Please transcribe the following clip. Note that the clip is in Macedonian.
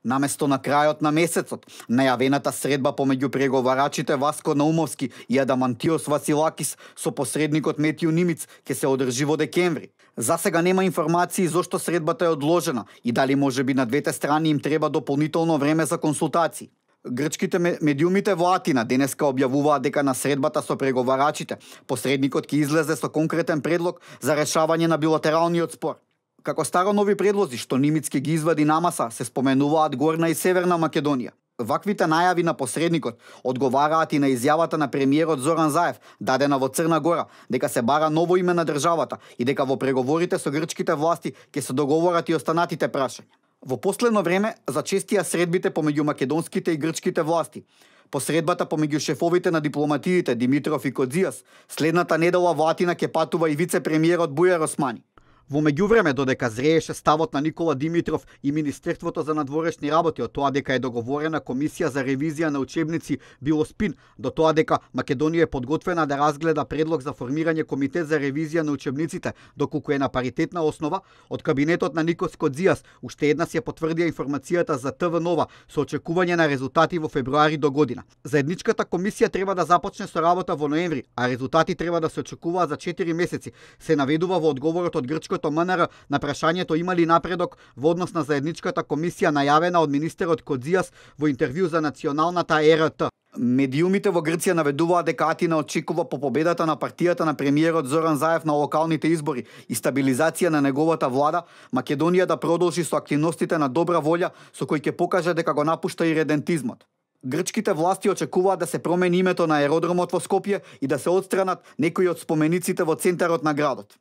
Наместо на крајот на месецот, најавената средба помеѓу преговарачите Васко Наумовски и Адамантиос Василакис со посредникот Метју Нимиц ќе се одржи во декември. За сега нема информации зошто средбата е одложена и дали можеби на двете страни им треба дополнително време за консултации. Грчките медиумите во Атина денеска објавуваат дека на средбата со преговарачите посредникот ќе излезе со конкретен предлог за решавање на билатералниот спор. Како старо нови предлози што Нимиц ќе ги извади на маса се споменуваат Горна и Северна Македонија. Ваквите најави на посредникот одговараат и на изјавата на премиерот Зоран Заев, дадена во Црна Гора, дека се бара ново име на државата и дека во преговорите со грчките власти ќе се договорат и останатите прашања. Во последно време зачестија средбите помеѓу македонските и грчките власти. Посредбата помеѓу шефовите на дипломатиите Димитров и Кодзијас, следната недела во Атина ќе патува и вице-премиерот Бујар Османи. Во меѓувреме, додека зрееше ставот на Никола Димитров и Министерството за надворешни работи од тоа дека е договорена комисија за ревизија на учебници било спин, до тоа дека Македонија е подготвена да разгледа предлог за формирање комитет за ревизија на учебниците, доколку е на паритетна основа, од кабинетот на Никос Кодзијас уште еднаш ја потврдија информацијата за ТВ Нова со очекување на резултати во февруари до година. Заедничката комисија треба да започне со работа во ноември, а резултати треба да се очекуваат за 4 месеци, се наведува во одговорот од грчкото МНР на прашањето има ли напредок во однос на заедничката комисија најавена од министерот Кодзијас во интервју за националната РТ. Медиумите во Грција наведуваат дека Атина очекува по победата на партијата на премиерот Зоран Заев на локалните избори и стабилизација на неговата влада, Македонија да продолжи со активностите на добра волја со кои ќе покаже дека го напушта и редентизмот. Грчките власти очекуваат да се промени името на аеродромот во Скопје и да се отстранат некои од спомениците во центарот на градот.